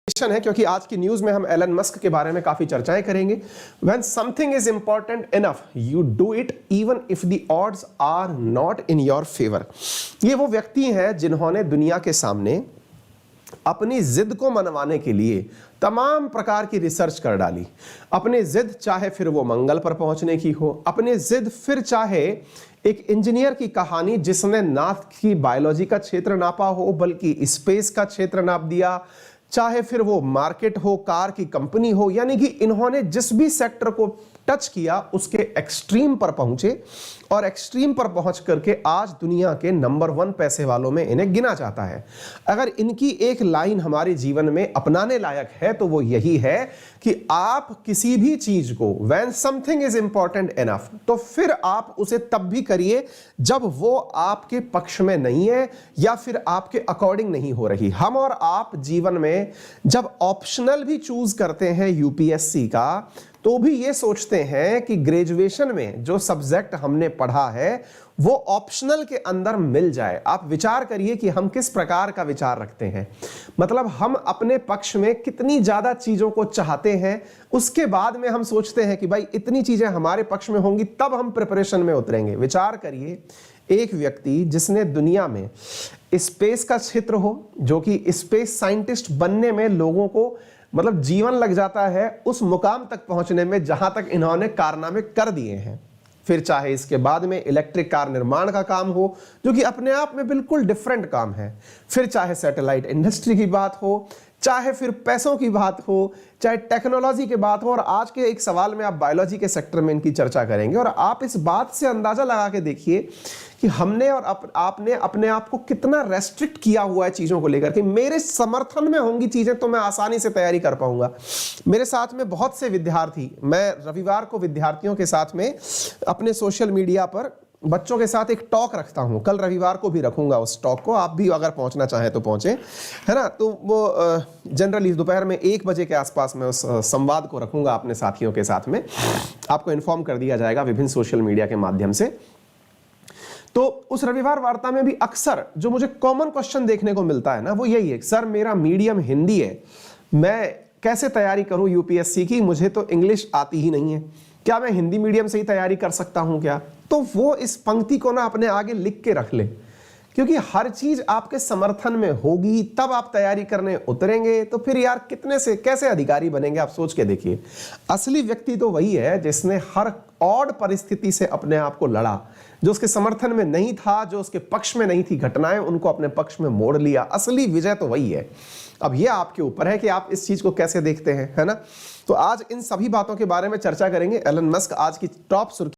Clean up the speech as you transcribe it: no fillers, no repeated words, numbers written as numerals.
है क्योंकि आज की न्यूज में हम एलन मस्क के बारे में काफी चर्चाएं करेंगे। When something is important enough, you do it even if the odds are not in your favor। ये वो व्यक्ति हैं जिन्होंने दुनिया के सामने अपनी जिद को मनवाने के लिए तमाम प्रकार की रिसर्च कर डाली। अपनी जिद चाहे फिर वो मंगल पर पहुंचने की हो, अपनी जिद फिर चाहे एक इंजीनियर की कहानी जिसने ना कि बायोलॉजी का क्षेत्र नापा हो बल्कि स्पेस का क्षेत्र नाप दिया, चाहे फिर वो मार्केट हो, कार की कंपनी हो, यानी कि इन्होंने जिस भी सेक्टर को टच किया उसके एक्सट्रीम पर पहुंचे और एक्सट्रीम पर पहुंच करके आज दुनिया के नंबर 1 पैसे वालों में इन्हें गिना जाता है। अगर इनकी एक लाइन हमारे जीवन में अपनाने लायक है तो वो यही है कि आप किसी भी चीज को when something is important enough, तो फिर आप उसे तब भी करिए जब वो आपके पक्ष में नहीं है या फिर आपके अकॉर्डिंग नहीं हो रही। हम और आप जीवन में जब ऑप्शनल भी चूज करते हैं यूपीएससी का, तो भी ये सोचते हैं कि ग्रेजुएशन में जो सब्जेक्ट हमने पढ़ा है वो ऑप्शनल के अंदर मिल जाए। आप विचार करिए कि हम किस प्रकार का विचार रखते हैं, मतलब हम अपने पक्ष में कितनी ज्यादा चीजों को चाहते हैं, उसके बाद में हम सोचते हैं कि भाई इतनी चीजें हमारे पक्ष में होंगी तब हम प्रिपरेशन में उतरेंगे। विचार करिए, एक व्यक्ति जिसने दुनिया में स्पेस का क्षेत्र हो, जो कि स्पेस साइंटिस्ट बनने में लोगों को मतलब जीवन लग जाता है, उस मुकाम तक पहुंचने में जहां तक इन्होंने कारनामे कर दिए हैं। फिर चाहे इसके बाद में इलेक्ट्रिक कार निर्माण का काम हो जो कि अपने आप में बिल्कुल डिफरेंट काम है, फिर चाहे सैटेलाइट इंडस्ट्री की बात हो, चाहे फिर पैसों की बात हो, चाहे टेक्नोलॉजी की बात हो, और आज के एक सवाल में आप बायोलॉजी के सेक्टर में इनकी चर्चा करेंगे। और आप इस बात से अंदाजा लगा के देखिए कि हमने और आपने अपने आप को कितना रेस्ट्रिक्ट किया हुआ है चीजों को लेकर कि मेरे समर्थन में होंगी चीजें तो मैं आसानी से तैयारी कर पाऊंगा। मेरे साथ में बहुत से विद्यार्थी, मैं रविवार को विद्यार्थियों के साथ में अपने सोशल मीडिया पर बच्चों के साथ एक टॉक रखता हूं, कल रविवार को भी रखूंगा उस टॉक को, आप भी अगर पहुंचना चाहें तो पहुंचे, है ना। तो वो जनरली दोपहर में 1 बजे के आसपास मैं उस संवाद को रखूंगा अपने साथियों के साथ में, आपको इन्फॉर्म कर दिया जाएगा विभिन्न सोशल मीडिया के माध्यम से। तो उस रविवार वार्ता में भी अक्सर जो मुझे कॉमन क्वेश्चन देखने को मिलता है ना, वो यही है, सर मेरा मीडियम हिंदी है, मैं कैसे तैयारी करूं यूपीएससी की, मुझे तो इंग्लिश आती ही नहीं है, क्या मैं हिंदी मीडियम से ही तैयारी कर सकता हूं क्या। तो वो इस पंक्ति को ना अपने आगे लिख के रख ले, क्योंकि हर चीज आपके समर्थन में होगी तब आप तैयारी करने उतरेंगे, तो फिर यार कितने से कैसे अधिकारी बनेंगे। आप सोच के देखिए, असली व्यक्ति तो वही है जिसने हर ऑड परिस्थिति से अपने आप को लड़ा, जो उसके समर्थन में नहीं था, जो उसके पक्ष में नहीं थी, घटनाएं उनको अपने पक्ष में मोड़ लिया। असली विजय तो वही है। अब यह आपके ऊपर है कि आप इस चीज को कैसे देखते हैं, है ना। तो आज इन सभी बातों के बारे में चर्चा करेंगे। एलन मस्क आज की टॉप सुर्खी